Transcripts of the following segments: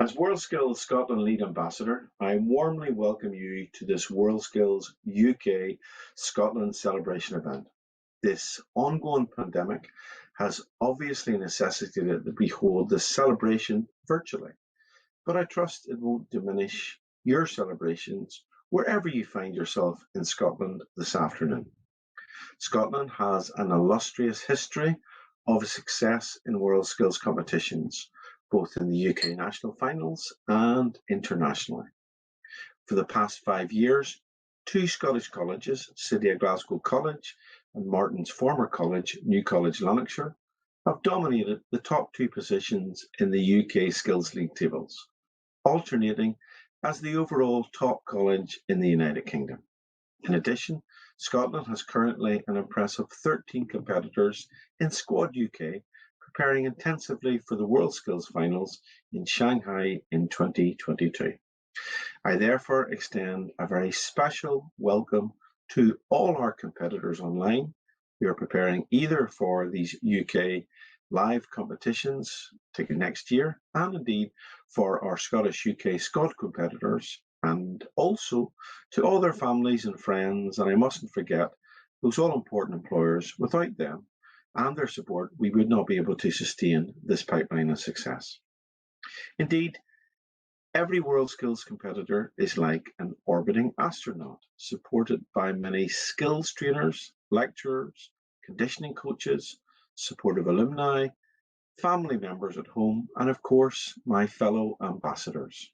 As WorldSkills Scotland Lead Ambassador, I warmly welcome you to this WorldSkills UK Scotland celebration event. This ongoing pandemic has obviously necessitated that we hold this celebration virtually, but I trust it won't diminish your celebrations wherever you find yourself in Scotland this afternoon. Scotland has an illustrious history of success in WorldSkills competitions, both in the UK national finals and internationally. For the past 5 years, two Scottish colleges, City of Glasgow College and Martin's former college, New College Lanarkshire, have dominated the top two positions in the UK Skills League tables, alternating as the overall top college in the United Kingdom. In addition, Scotland has currently an impressive 13 competitors in Squad UK, preparing intensively for the WorldSkills finals in Shanghai in 2022. I therefore extend a very special welcome to all our competitors online who are preparing either for these UK live competitions taken next year and indeed for our Scottish UK squad competitors, and also to all their families and friends. And I mustn't forget those all important employers. Without them and their support, we would not be able to sustain this pipeline of success. Indeed, every WorldSkills competitor is like an orbiting astronaut, supported by many skills trainers, lecturers, conditioning coaches, supportive alumni, family members at home, and of course, my fellow ambassadors.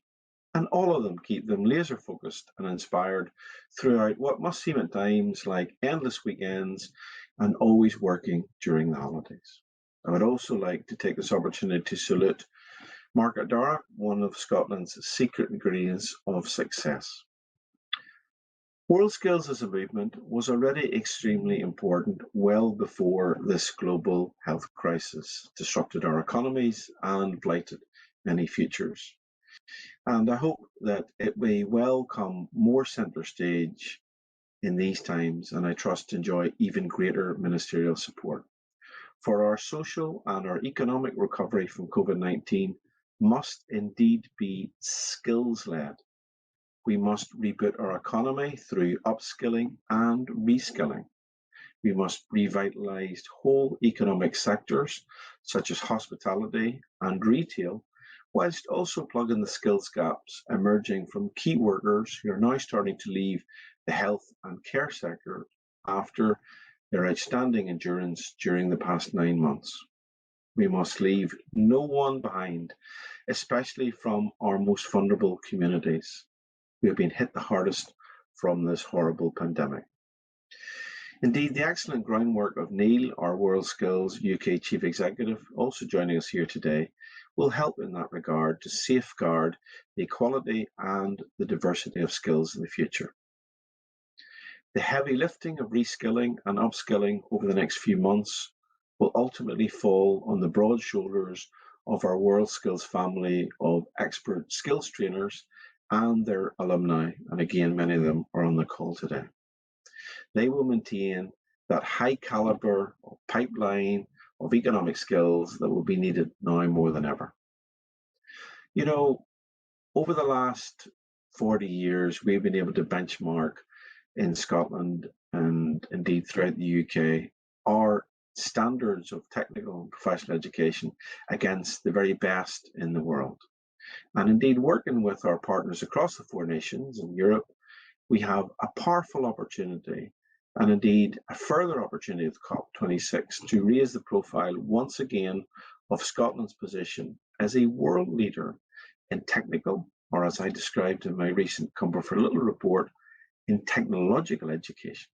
And all of them keep them laser focused and inspired throughout what must seem at times like endless weekends and always working during the holidays. I would also like to take this opportunity to salute Margaret Dara, one of Scotland's secret ingredients of success. WorldSkills as a movement was already extremely important well before this global health crisis disrupted our economies and blighted many futures. And I hope that it may well come more centre stage in these times, and I trust enjoy even greater ministerial support. For our social and our economic recovery from COVID-19 must indeed be skills-led. We must reboot our economy through upskilling and reskilling. We must revitalise whole economic sectors such as hospitality and retail, whilst also plugging the skills gaps emerging from key workers who are now starting to leave the health and care sector after their outstanding endurance during the past 9 months. We must leave no one behind, especially from our most vulnerable communities who have been hit the hardest from this horrible pandemic. Indeed, the excellent groundwork of Neil, our WorldSkills UK Chief Executive, also joining us here today, will help in that regard to safeguard the equality and the diversity of skills in the future. The heavy lifting of reskilling and upskilling over the next few months will ultimately fall on the broad shoulders of our WorldSkills family of expert skills trainers and their alumni, and again, many of them are on the call today. They will maintain that high caliber of pipeline of economic skills that will be needed now more than ever. You know, over the last 40 years, we've been able to benchmark in Scotland and indeed throughout the UK our standards of technical and professional education against the very best in the world. And indeed, working with our partners across the four nations in Europe, we have a powerful opportunity and indeed a further opportunity at COP26 to raise the profile once again of Scotland's position as a world leader in technical, or as I described in my recent Comfort for Little report, in technological education.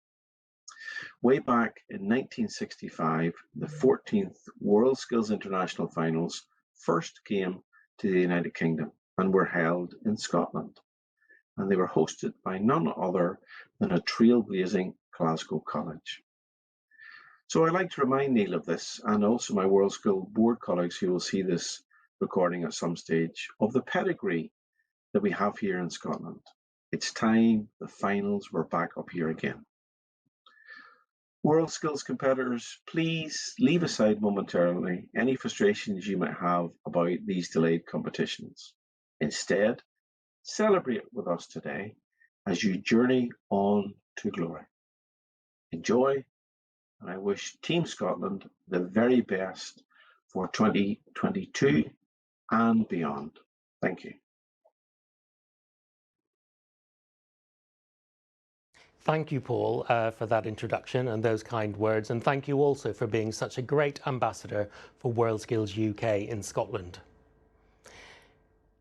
Way back in 1965, the 14th WorldSkills International Finals first came to the United Kingdom and were held in Scotland. And they were hosted by none other than a trailblazing Glasgow college. So I'd like to remind Neil of this, and also my WorldSkills board colleagues who will see this recording at some stage, of the pedigree that we have here in Scotland. It's time the finals were back up here again. WorldSkills competitors, please leave aside momentarily any frustrations you might have about these delayed competitions. Instead, celebrate with us today as you journey on to glory. Enjoy, and I wish Team Scotland the very best for 2022 and beyond. Thank you. Thank you, Paul, for that introduction and those kind words, and thank you also for being such a great ambassador for WorldSkills UK in Scotland.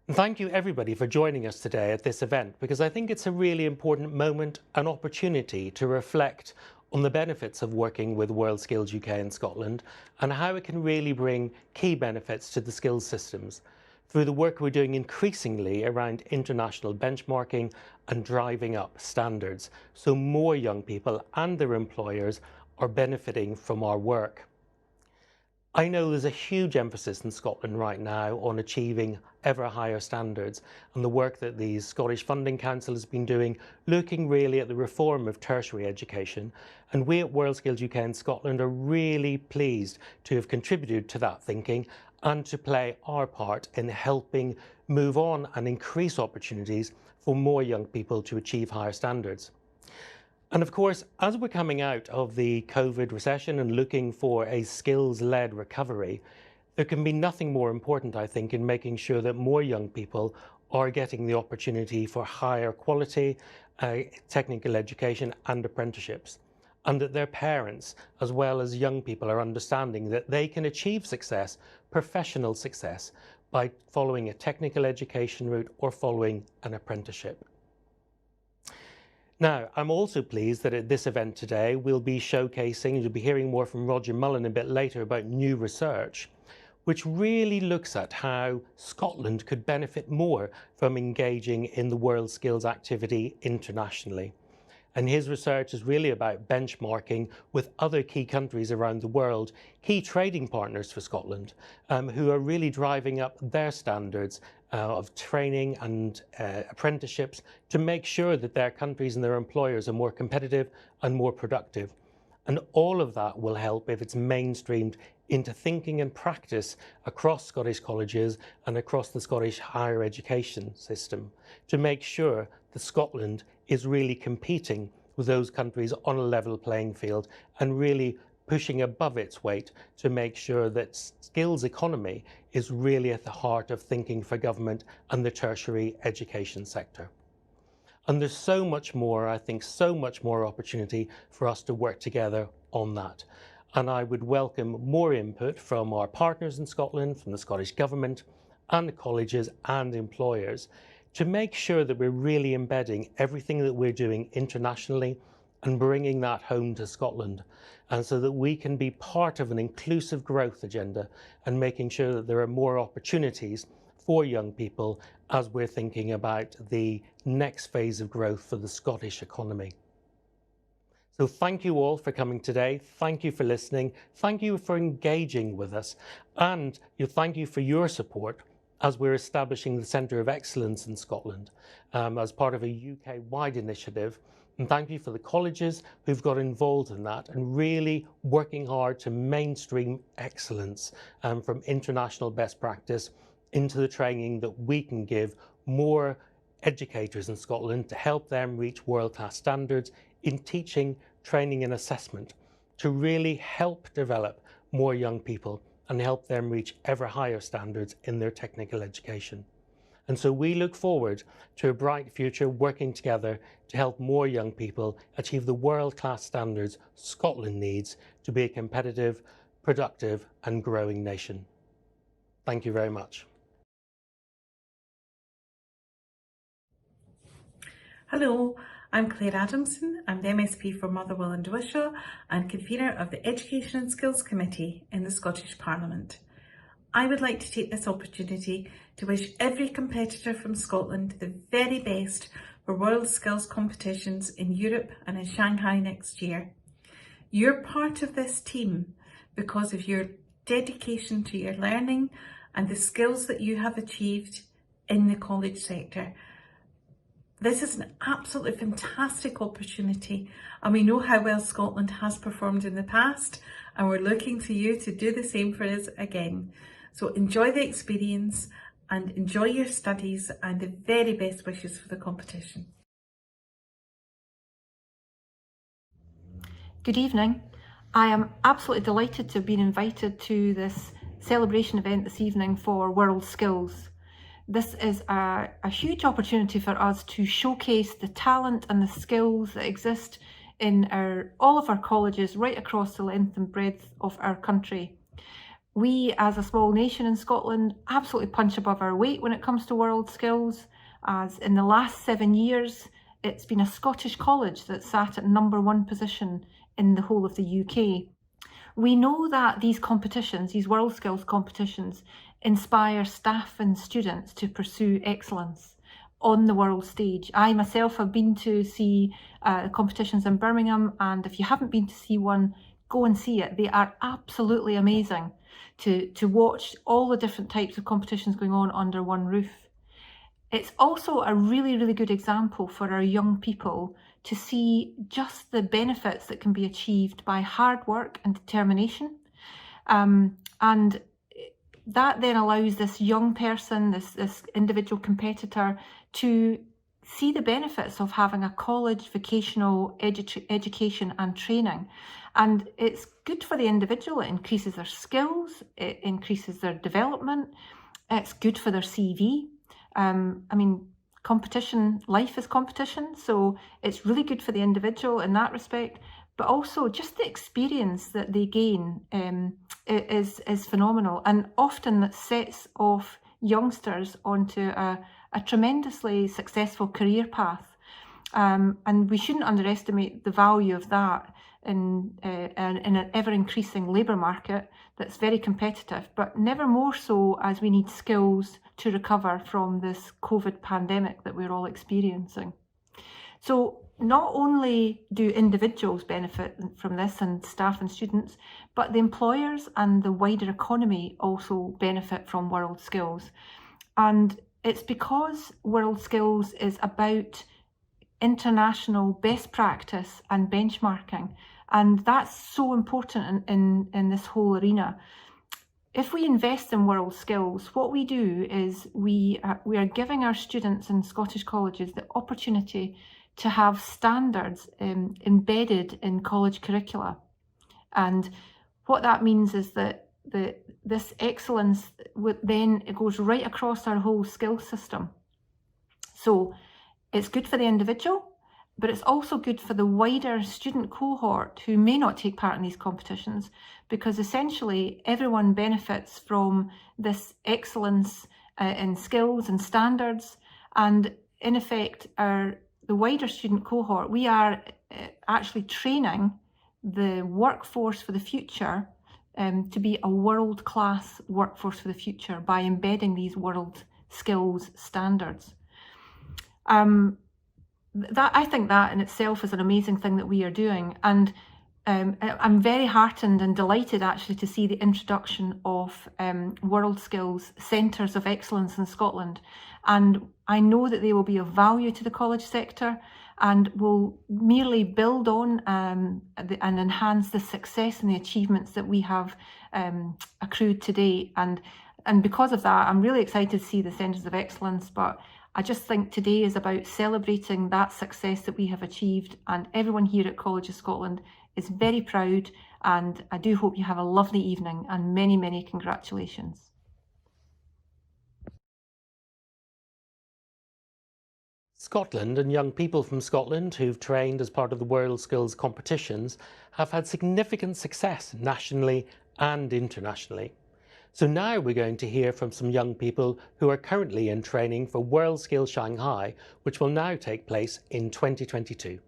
And thank you everybody for joining us today at this event, because I think it's a really important moment and opportunity to reflect on the benefits of working with WorldSkills UK in Scotland and how it can really bring key benefits to the skills systems through the work we're doing increasingly around international benchmarking and driving up standards, so more young people and their employers are benefiting from our work. I know there's a huge emphasis in Scotland right now on achieving ever higher standards, and the work that the Scottish Funding Council has been doing, looking really at the reform of tertiary education. And we at WorldSkills UK in Scotland are really pleased to have contributed to that thinking and to play our part in helping move on and increase opportunities for more young people to achieve higher standards. And of course, as we're coming out of the COVID recession and looking for a skills-led recovery, there can be nothing more important, I think, in making sure that more young people are getting the opportunity for higher quality technical education and apprenticeships, and that their parents, as well as young people, are understanding that they can achieve success, professional success, by following a technical education route or following an apprenticeship. Now, I'm also pleased that at this event today, we'll be showcasing, you'll be hearing more from Roger Mullen a bit later about new research, which really looks at how Scotland could benefit more from engaging in the WorldSkills activity internationally. And his research is really about benchmarking with other key countries around the world, key trading partners for Scotland, who are really driving up their standards of training and apprenticeships to make sure that their countries and their employers are more competitive and more productive. And all of that will help if it's mainstreamed into thinking and practice across Scottish colleges and across the Scottish higher education system to make sure that Scotland is really competing with those countries on a level playing field and really pushing above its weight to make sure that skills economy is really at the heart of thinking for government and the tertiary education sector. And there's so much more, I think, so much more opportunity for us to work together on that. And I would welcome more input from our partners in Scotland, from the Scottish Government and the colleges and employers to make sure that we're really embedding everything that we're doing internationally and bringing that home to Scotland, and so that we can be part of an inclusive growth agenda and making sure that there are more opportunities for young people as we're thinking about the next phase of growth for the Scottish economy. So thank you all for coming today. Thank you for listening. Thank you for engaging with us. And thank you for your support as we're establishing the Centre of Excellence in Scotland as part of a UK-wide initiative. And thank you for the colleges who've got involved in that and really working hard to mainstream excellence from international best practice into the training that we can give more educators in Scotland to help them reach world-class standards in teaching, training and assessment to really help develop more young people and help them reach ever higher standards in their technical education. And so we look forward to a bright future working together to help more young people achieve the world-class standards Scotland needs to be a competitive, productive and growing nation. Thank you very much. Hello, I'm Claire Adamson. I'm the MSP for Motherwell and Wishaw and convener of the Education and Skills Committee in the Scottish Parliament. I would like to take this opportunity to wish every competitor from Scotland the very best for WorldSkills competitions in Europe and in Shanghai next year. You're part of this team because of your dedication to your learning and the skills that you have achieved in the college sector. This is an absolutely fantastic opportunity, and we know how well Scotland has performed in the past, and we're looking to you to do the same for us again. So enjoy the experience and enjoy your studies, and the very best wishes for the competition. Good evening. I am absolutely delighted to have been invited to this celebration event this evening for WorldSkills. This is a huge opportunity for us to showcase the talent and the skills that exist in all of our colleges right across the length and breadth of our country. We, as a small nation in Scotland, absolutely punch above our weight when it comes to WorldSkills, as in the last 7 years, it's been a Scottish college that sat at #1 position in the whole of the UK. We know that these competitions, these WorldSkills competitions, inspire staff and students to pursue excellence on the world stage. I myself have been to see competitions in Birmingham, and if you haven't been to see one, go and see it. They are absolutely amazing to watch all the different types of competitions going on under one roof. It's also a really, really good example for our young people to see just the benefits that can be achieved by hard work and determination. And that then allows this young person, this individual competitor, to see the benefits of having a college vocational education and training. And it's good for the individual. It increases their skills, it increases their development, it's good for their CV. I mean, competition, life is competition, so it's really good for the individual in that respect, but also just the experience that they gain is phenomenal, and often that sets off youngsters onto a tremendously successful career path. And we shouldn't underestimate the value of that in an ever-increasing labour market that's very competitive, but never more so as we need skills to recover from this COVID pandemic that we're all experiencing. So not only do individuals benefit from this, and staff and students, but the employers and the wider economy also benefit from WorldSkills. And it's because WorldSkills is about international best practice and benchmarking, and that's so important in this whole arena. If we invest in WorldSkills, what we do is we are giving our students in Scottish colleges the opportunity to have standards embedded in college curricula. And what that means is that this excellence then it goes right across our whole skills system. So it's good for the individual, but it's also good for the wider student cohort who may not take part in these competitions, because essentially everyone benefits from this excellence in skills and standards. And in effect, the wider student cohort, we are actually training the workforce for the future to be a world-class workforce for the future by embedding these WorldSkills standards. I think that in itself is an amazing thing that we are doing, and I'm very heartened and delighted actually to see the introduction of WorldSkills Centres of Excellence in Scotland, and I know that they will be of value to the college sector and will merely build on and enhance the success and the achievements that we have accrued to date. And because of that, I'm really excited to see the Centres of Excellence, but I just think today is about celebrating that success that we have achieved, and everyone here at College of Scotland is very proud, and I do hope you have a lovely evening and many, many congratulations. Scotland and young people from Scotland who've trained as part of the WorldSkills competitions have had significant success nationally and internationally. So now we're going to hear from some young people who are currently in training for WorldSkills Shanghai, which will now take place in 2022.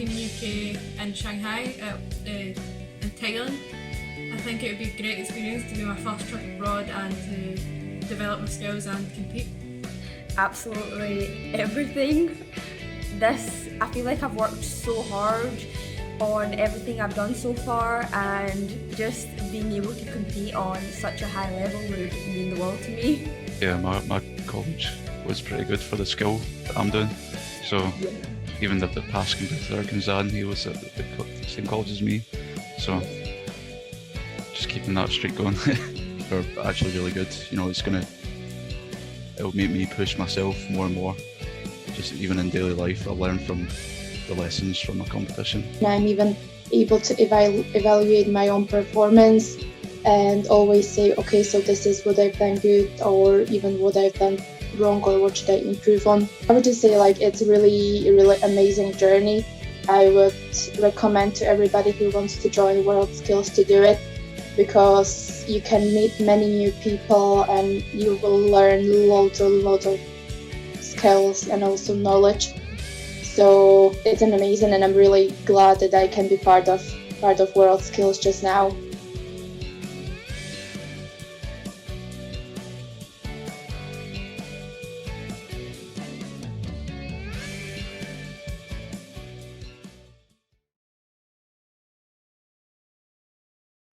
between the UK and Shanghai in Thailand. I think it would be a great experience to be my first trip abroad and to develop my skills and compete. Absolutely everything. I feel like I've worked so hard on everything I've done so far, and just being able to compete on such a high level would mean the world to me. Yeah, my college was pretty good for the skill that I'm doing. So even the past competitor Gonzan, he was at the same college as me. So just keeping that streak going. They're actually really good. You know, it'll make me push myself more and more. Just even in daily life, I'll learn from the lessons from a competition. I'm even able to evaluate my own performance and always say, okay, so this is what I've done good, or even what I've done wrong, or what should I improve on. I would just say, like, it's a really amazing journey. I would recommend to everybody who wants to join WorldSkills to do it, because you can meet many new people and you will learn loads of skills and also knowledge. So it's amazing, and I'm really glad that I can be part of WorldSkills just now.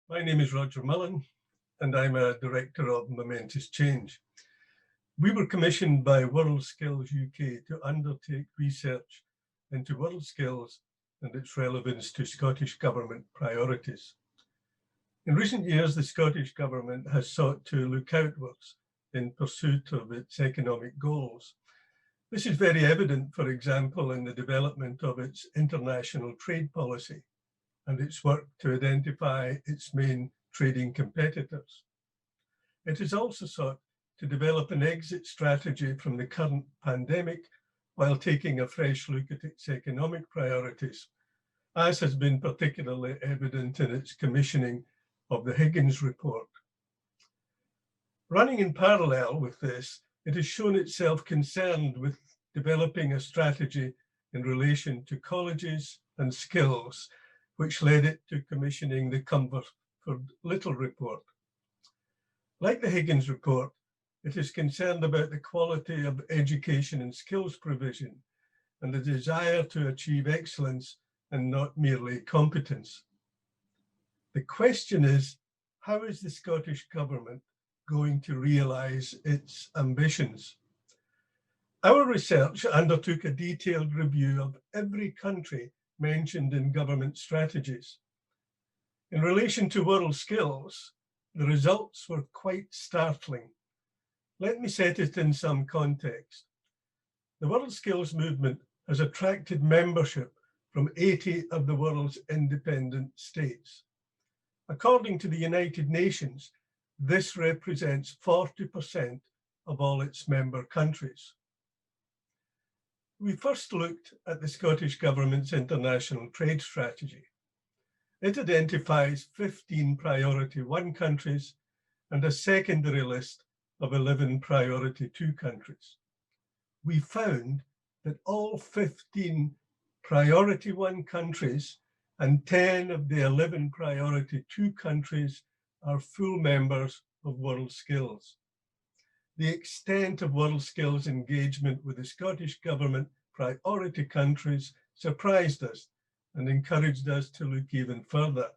My name is Roger Mullen, and I'm a Director of Momentous Change. We were commissioned by WorldSkills UK to undertake research into WorldSkills and its relevance to Scottish Government priorities. In recent years, the Scottish Government has sought to look outwards in pursuit of its economic goals. This is very evident, for example, in the development of its international trade policy and its work to identify its main trading competitors. It has also sought to develop an exit strategy from the current pandemic while taking a fresh look at its economic priorities, as has been particularly evident in its commissioning of the Higgins report. Running in parallel with this, it has shown itself concerned with developing a strategy in relation to colleges and skills, which led it to commissioning the Cumberford Little report. Like the Higgins report, it is concerned about the quality of education and skills provision and the desire to achieve excellence and not merely competence. The question is, how is the Scottish Government going to realise its ambitions? Our research undertook a detailed review of every country mentioned in government strategies. In relation to WorldSkills, the results were quite startling. Let me set it in some context. The WorldSkills movement has attracted membership from 80 of the world's independent states. According to the United Nations, this represents 40% of all its member countries. We first looked at the Scottish Government's international trade strategy. It identifies 15 priority 1 countries and a secondary list of 11 priority 2 countries. We found that all 15 priority 1 countries and 10 of the 11 priority 2 countries are full members of WorldSkills. The extent of WorldSkills engagement with the Scottish Government priority countries surprised us and encouraged us to look even further.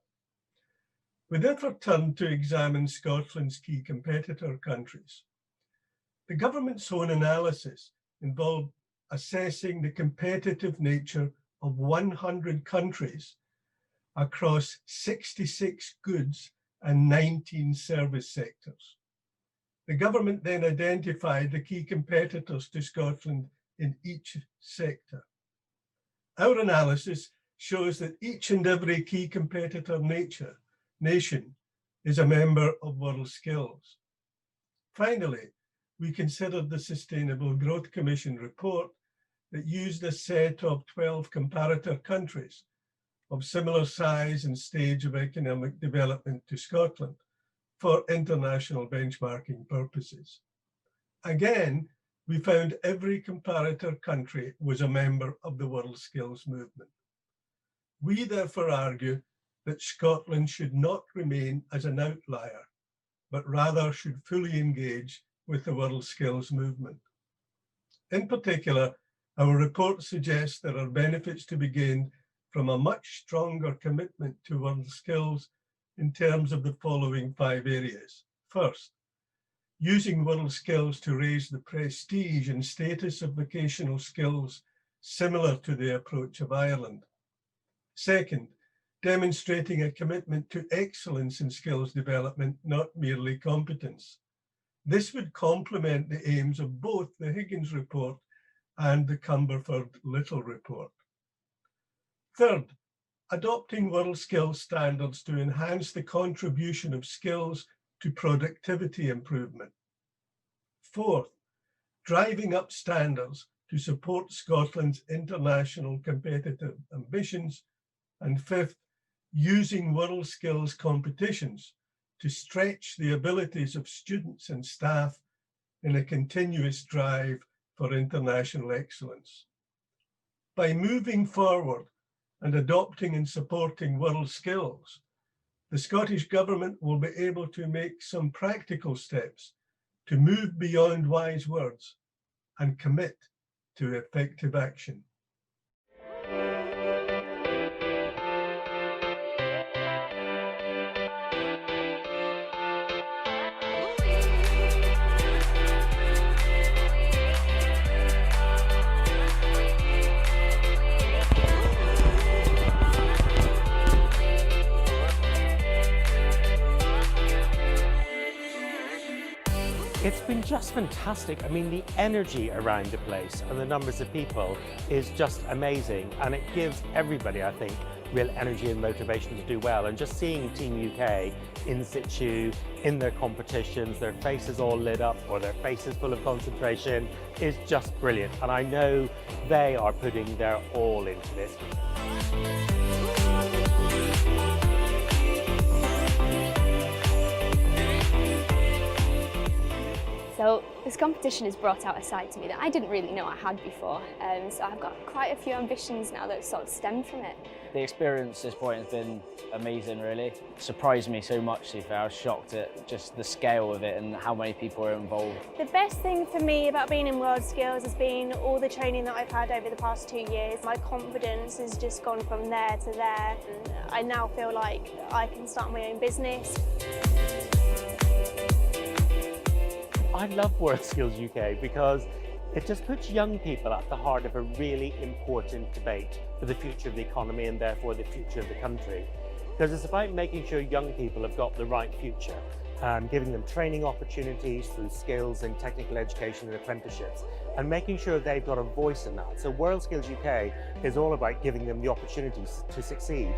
We therefore turned to examine Scotland's key competitor countries. The government's own analysis involved assessing the competitive nature of 100 countries across 66 goods and 19 service sectors. The government then identified the key competitors to Scotland in each sector. Our analysis shows that each and every key competitor nation is a member of WorldSkills. Finally, we considered the Sustainable Growth Commission report that used a set of 12 comparator countries of similar size and stage of economic development to Scotland for international benchmarking purposes. Again, we found every comparator country was a member of the WorldSkills movement. We therefore argue that Scotland should not remain as an outlier, but rather should fully engage with the WorldSkills movement. In particular, our report suggests there are benefits to be gained from a much stronger commitment to WorldSkills in terms of the following 5 areas. First, using WorldSkills to raise the prestige and status of vocational skills similar to the approach of Ireland. Second, demonstrating a commitment to excellence in skills development, not merely competence. This would complement the aims of both the Higgins report and the Cumberford-Little report. Third, adopting WorldSkills standards to enhance the contribution of skills to productivity improvement. Fourth, driving up standards to support Scotland's international competitive ambitions. And fifth, using WorldSkills competitions to stretch the abilities of students and staff in a continuous drive for international excellence. By moving forward and adopting and supporting WorldSkills, the Scottish Government will be able to make some practical steps to move beyond wise words and commit to effective action. It's been just fantastic. I mean, the energy around the place and the numbers of people is just amazing. And it gives everybody, I think, real energy and motivation to do well. And just seeing Team UK in situ, in their competitions, their faces all lit up or their faces full of concentration is just brilliant. And I know they are putting their all into this. So this competition has brought out a side to me that I didn't really know I had before, so I've got quite a few ambitions now that sort of stem from it. The experience at this point has been amazing, really. Surprised me so much, to be fair. I was shocked at just the scale of it and how many people are involved. The best thing for me about being in WorldSkills has been all the training that I've had over the past 2 years. My confidence has just gone from there to there, and I now feel like I can start my own business. I love WorldSkills UK because it just puts young people at the heart of a really important debate for the future of the economy and therefore the future of the country. Because it's about making sure young people have got the right future, giving them training opportunities through skills and technical education and apprenticeships, and making sure they've got a voice in that. So WorldSkills UK is all about giving them the opportunities to succeed.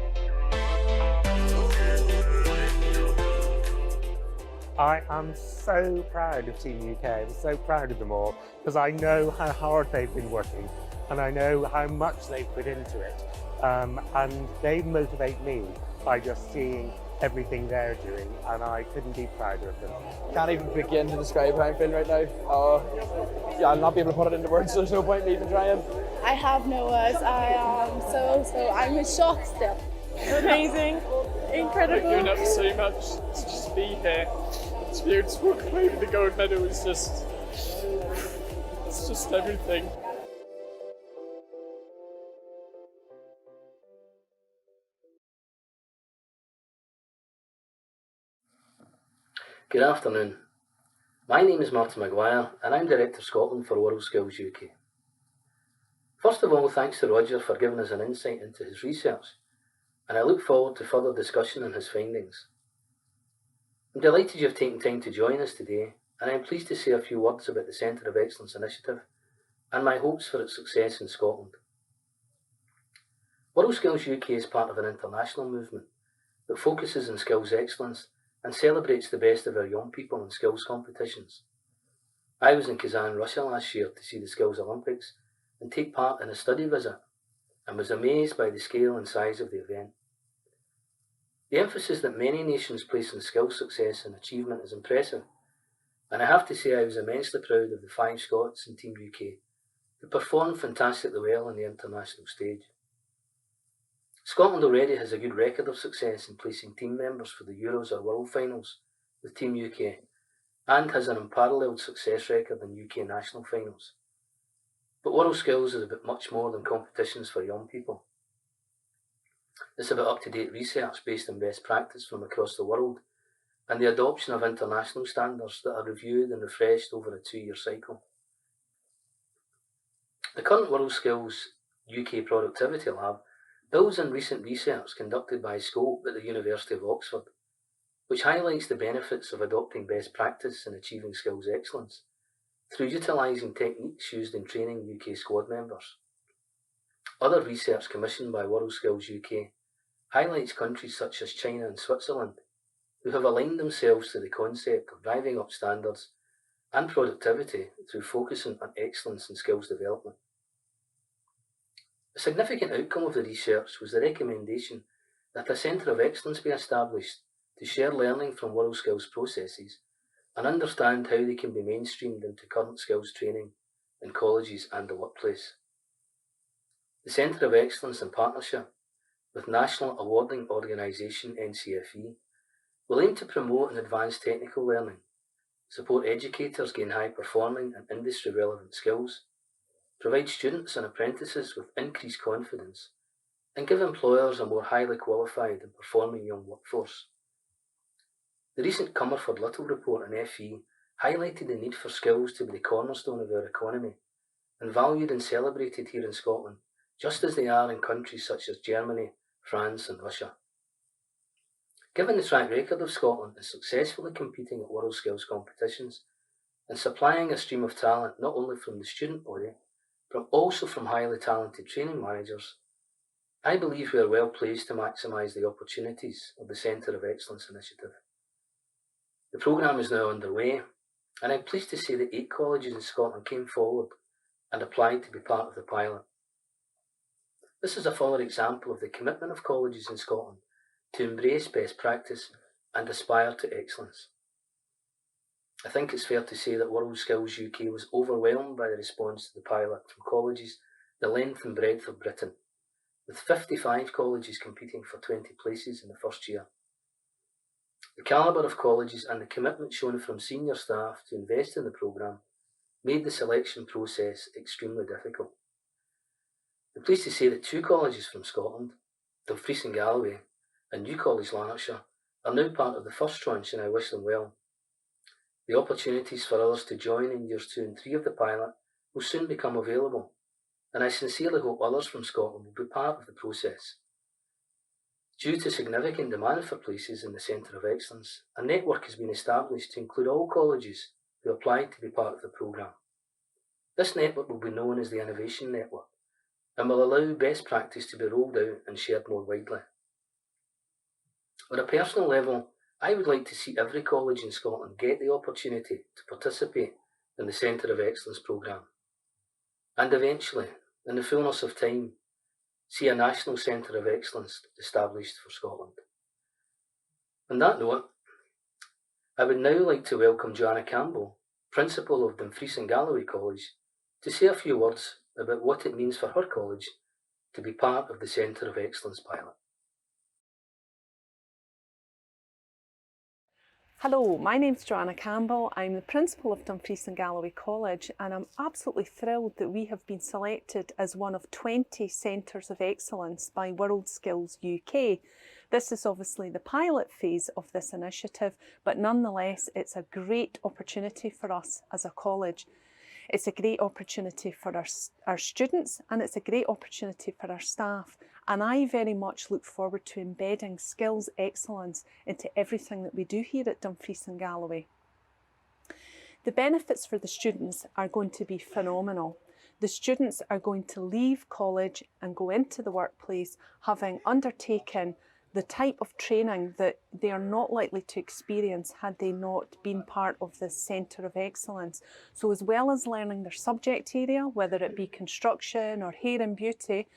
I am so proud of Team UK, I'm so proud of them all, because I know how hard they've been working and I know how much they've put into it. And they motivate me by just seeing everything they're doing, and I couldn't be prouder of them. Can't even begin to describe how I'm feeling right now. Yeah, I'll not be able to put it into words, so there's no point in even trying. I have no words. I am I'm in shock still. Amazing, incredible. Thank you enough so much to just be here. To be able to walk away with the gold medal is just, it's just everything. Good afternoon. My name is Martin Maguire and I'm Director Scotland for WorldSkills UK. First of all, thanks to Roger for giving us an insight into his research, and I look forward to further discussion on his findings. I'm delighted you have taken time to join us today, and I'm pleased to say a few words about the Centre of Excellence initiative and my hopes for its success in Scotland. WorldSkills UK is part of an international movement that focuses on skills excellence and celebrates the best of our young people in skills competitions. I was in Kazan, Russia last year to see the Skills Olympics and take part in a study visit, and was amazed by the scale and size of the event. The emphasis that many nations place on skills success and achievement is impressive, and I have to say I was immensely proud of the 5 Scots in Team UK who performed fantastically well on the international stage. Scotland already has a good record of success in placing team members for the Euros or World Finals with Team UK, and has an unparalleled success record in UK national finals. But WorldSkills is about much more than competitions for young people. It's about up-to-date research based on best practice from across the world and the adoption of international standards that are reviewed and refreshed over a 2-year cycle. The current WorldSkills UK Productivity Lab builds on recent research conducted by Scope at the University of Oxford, which highlights the benefits of adopting best practice in achieving skills excellence through utilising techniques used in training UK squad members. Other research commissioned by WorldSkills UK highlights countries such as China and Switzerland, who have aligned themselves to the concept of driving up standards and productivity through focusing on excellence in skills development. A significant outcome of the research was the recommendation that a Centre of Excellence be established to share learning from WorldSkills processes and understand how they can be mainstreamed into current skills training in colleges and the workplace. The Centre of Excellence, in partnership with national awarding organisation NCFE, will aim to promote and advance technical learning, support educators gain high-performing and industry-relevant skills, provide students and apprentices with increased confidence, and give employers a more highly qualified and performing young workforce. The recent Comerford Little report on FE highlighted the need for skills to be the cornerstone of our economy and valued and celebrated here in Scotland, just as they are in countries such as Germany, France and Russia. Given the track record of Scotland in successfully competing at WorldSkills competitions and supplying a stream of talent not only from the student body, but also from highly talented training managers, I believe we are well placed to maximise the opportunities of the Centre of Excellence initiative. The programme is now underway, and I'm pleased to say that 8 colleges in Scotland came forward and applied to be part of the pilot. This is a further example of the commitment of colleges in Scotland to embrace best practice and aspire to excellence. I think it's fair to say that WorldSkills UK was overwhelmed by the response to the pilot from colleges the length and breadth of Britain, with 55 colleges competing for 20 places in the first year. The calibre of colleges and the commitment shown from senior staff to invest in the programme made the selection process extremely difficult. I'm pleased to say that 2 colleges from Scotland, Dumfries and Galloway and New College Lanarkshire, are now part of the first tranche, and I wish them well. The opportunities for others to join in years 2 and 3 of the pilot will soon become available, and I sincerely hope others from Scotland will be part of the process. Due to significant demand for places in the Centre of Excellence, a network has been established to include all colleges who applied to be part of the programme. This network will be known as the Innovation Network and will allow best practice to be rolled out and shared more widely. On a personal level, I would like to see every college in Scotland get the opportunity to participate in the Centre of Excellence programme, and eventually, in the fullness of time, see a National Centre of Excellence established for Scotland. On that note, I would now like to welcome Joanna Campbell, Principal of Dumfries and Galloway College, to say a few words about what it means for her college to be part of the Centre of Excellence pilot. Hello, my name's Joanna Campbell. I'm the Principal of Dumfries and Galloway College, and I'm absolutely thrilled that we have been selected as one of 20 Centres of Excellence by WorldSkills UK. This is obviously the pilot phase of this initiative, but nonetheless it's a great opportunity for us as a college. It's a great opportunity for our students, and it's a great opportunity for our staff. And I very much look forward to embedding skills excellence into everything that we do here at Dumfries and Galloway. The benefits for the students are going to be phenomenal. The students are going to leave college and go into the workplace having undertaken the type of training that they are not likely to experience had they not been part of this Centre of Excellence. So as well as learning their subject area, whether it be construction or hair and beauty,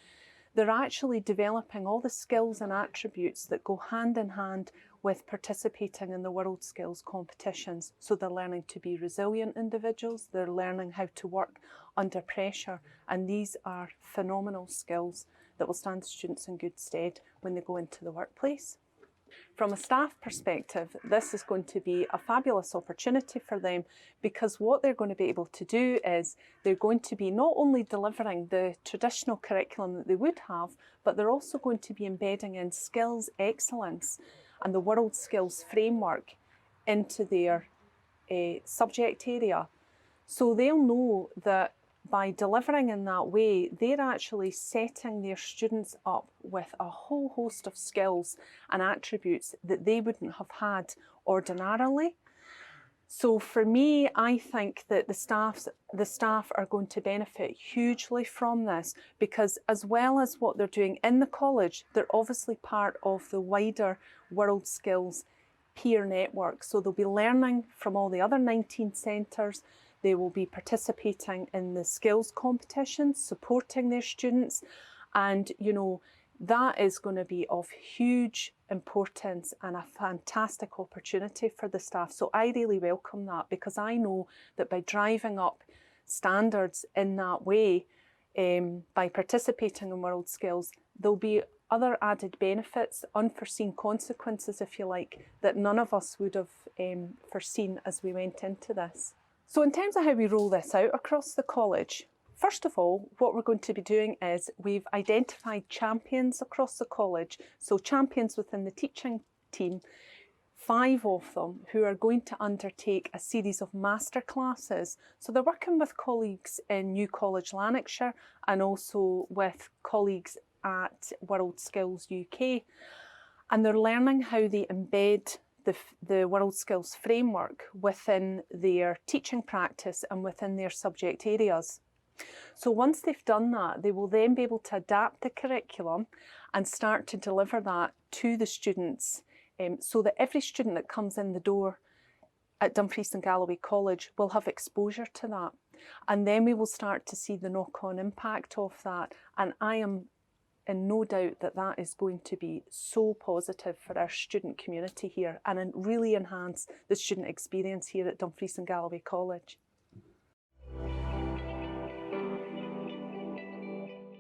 they're actually developing all the skills and attributes that go hand in hand with participating in the WorldSkills competitions. So they're learning to be resilient individuals, they're learning how to work under pressure, and these are phenomenal skills that will stand students in good stead when they go into the workplace. From a staff perspective, this is going to be a fabulous opportunity for them, because what they're going to be able to do is they're going to be not only delivering the traditional curriculum that they would have, but they're also going to be embedding in skills excellence and the WorldSkills framework into their subject area. So they'll know that by delivering in that way, they're actually setting their students up with a whole host of skills and attributes that they wouldn't have had ordinarily. So for me, I think that the staff are going to benefit hugely from this, because as well as what they're doing in the college, they're obviously part of the wider WorldSkills peer network. So they'll be learning from all the other 19 centres. They will be participating in the skills competitions, supporting their students, and you know, that is going to be of huge importance and a fantastic opportunity for the staff. So I really welcome that, because I know that by driving up standards in that way, by participating in WorldSkills, there'll be other added benefits, unforeseen consequences, if you like, that none of us would have foreseen as we went into this. So in terms of how we roll this out across the college, first of all, what we're going to be doing is we've identified champions across the college, so champions within the teaching team, 5 of them, who are going to undertake a series of masterclasses. So they're working with colleagues in New College Lanarkshire and also with colleagues at WorldSkills UK, and they're learning how they embed the WorldSkills framework within their teaching practice and within their subject areas. So once they've done that, they will then be able to adapt the curriculum and start to deliver that to the students, so that every student that comes in the door at Dumfries and Galloway College will have exposure to that. And then we will start to see the knock-on impact of that. And I am in no doubt that that is going to be so positive for our student community here and really enhance the student experience here at Dumfries and Galloway College.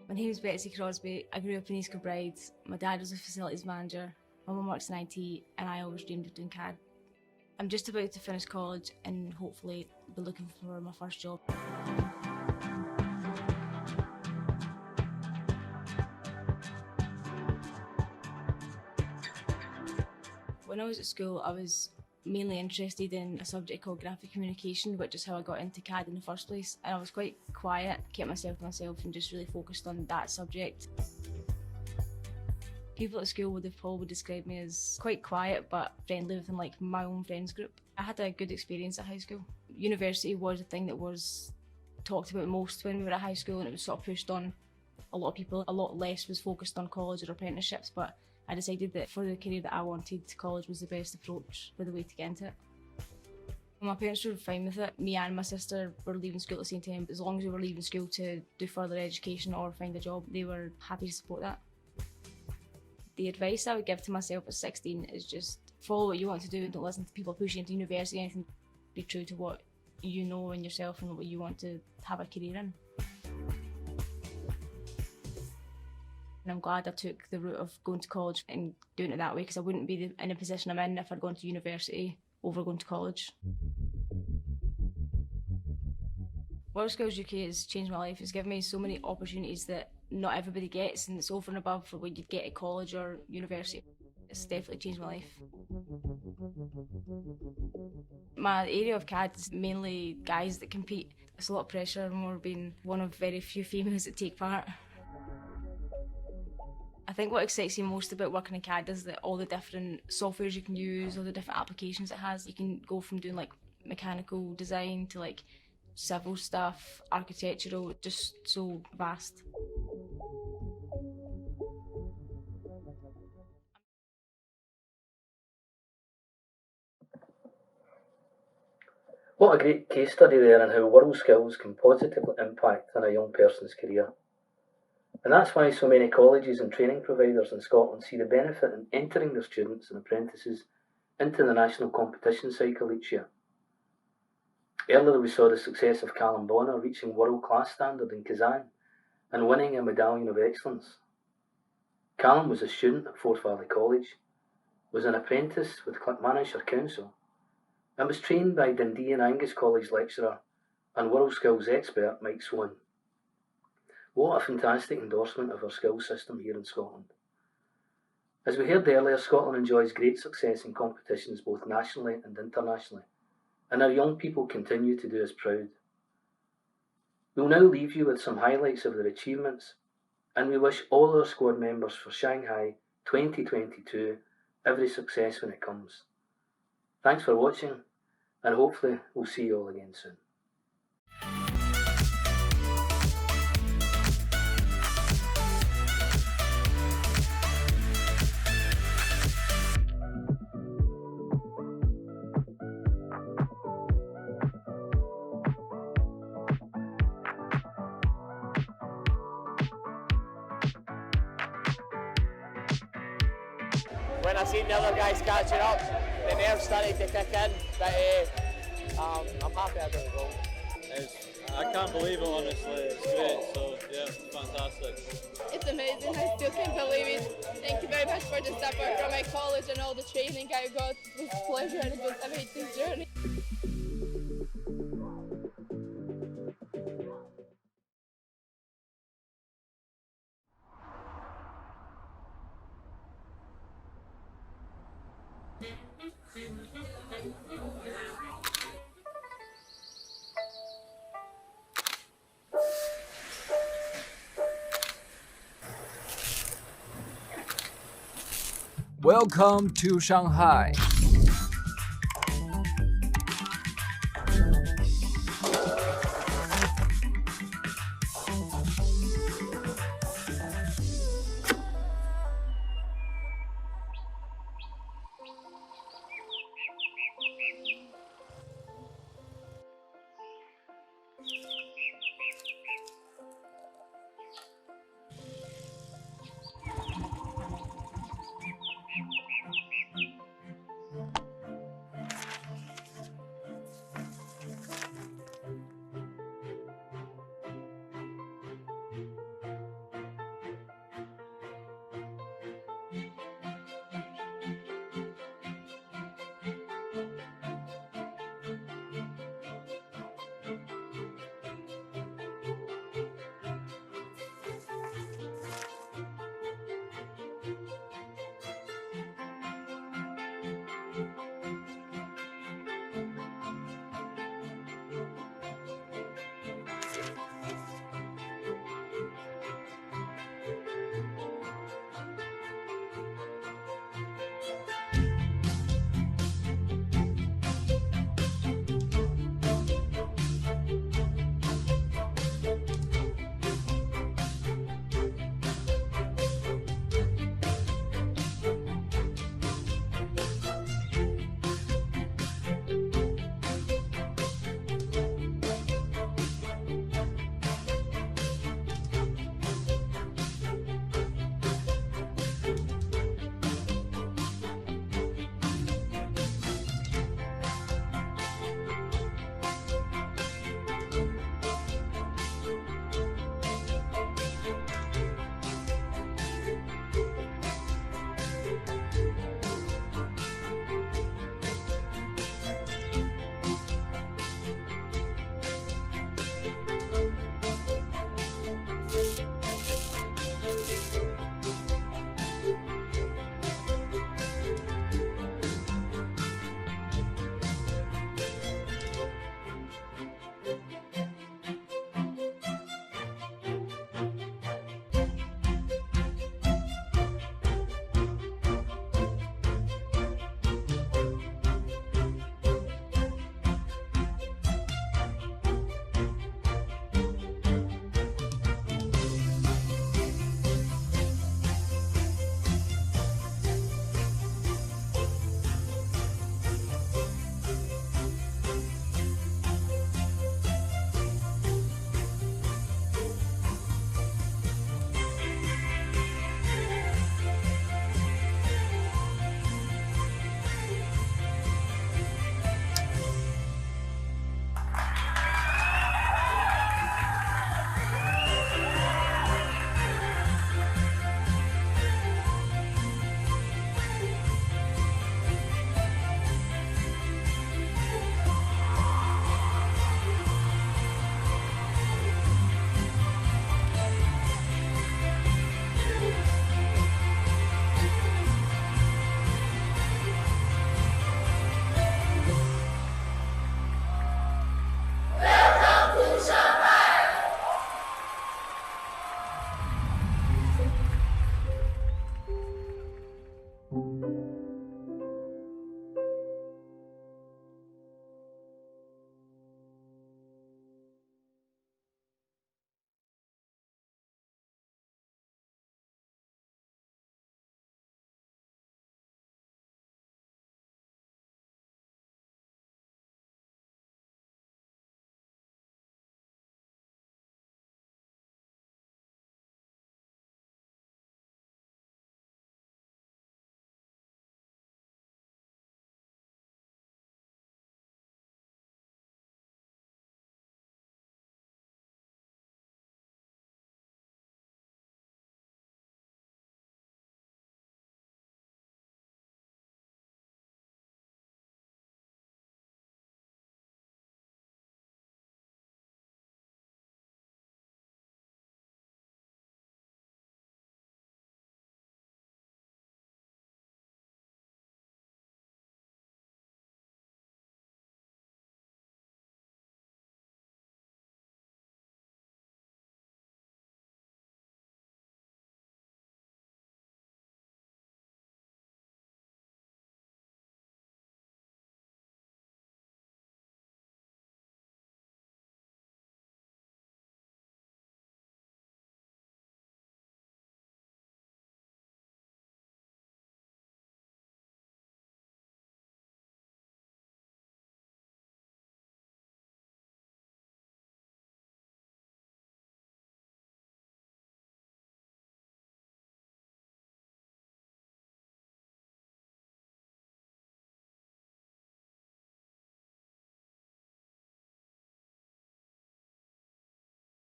My name is Betsy Crosby. I grew up in East Kilbride. My dad was a facilities manager, my mum works in IT, and I always dreamed of doing CAD. I'm just about to finish college and hopefully be looking for my first job. When I was at school, I was mainly interested in a subject called graphic communication, which is how I got into CAD in the first place. And I was quite quiet, kept myself to myself and just really focused on that subject. People at school would have probably described me as quite quiet but friendly within like my own friends group. I had a good experience at high school. University was a thing that was talked about most when we were at high school, and it was sort of pushed on a lot of people. A lot less was focused on college or apprenticeships, but I decided that for the career that I wanted, college was the best approach for the way to get into it. My parents were fine with it. Me and my sister were leaving school at the same time. As long as we were leaving school to do further education or find a job, they were happy to support that. The advice I would give to myself at 16 is just follow what you want to do and don't listen to people pushing into university or anything. Be true to what you know in yourself and what you want to have a career in. And I'm glad I took the route of going to college and doing it that way, because I wouldn't be in the position I'm in if I'd gone to university over going to college. WorldSkills UK has changed my life. It's given me so many opportunities that not everybody gets, and it's over and above for what you'd get at college or university. It's definitely changed my life. My area of CAD is mainly guys that compete. It's a lot of pressure, more being one of very few females that take part. I think what excites me most about working in CAD is that all the different softwares you can use, all the different applications it has. You can go from doing like mechanical design to like civil stuff, architectural, just so vast. What a great case study there on how WorldSkills can positively impact on a young person's career. And that's why so many colleges and training providers in Scotland see the benefit in entering their students and apprentices into the national competition cycle each year. Earlier we saw the success of Callum Bonner reaching world-class standard in Kazan and winning a medallion of excellence. Callum was a student at Forth Valley College, was an apprentice with Clackmannanshire Council, and was trained by Dundee and Angus College lecturer and WorldSkills expert Mike Swan. What a fantastic endorsement of our skills system here in Scotland. As we heard earlier, Scotland enjoys great success in competitions both nationally and internationally, and our young people continue to do us proud. We'll now leave you with some highlights of their achievements, and we wish all our squad members for Shanghai 2022 every success when it comes. Thanks for watching, and hopefully we'll see you all again soon. When I seen the other guys catching up, the nerves started to kick in, but I'm happy I got the goal. I can't believe it, honestly. It's great, so yeah, it's fantastic. It's amazing, I still can't believe it. Thank you very much for the support from my college and all the training I got. It was a pleasure and it was an amazing journey. Welcome to Shanghai.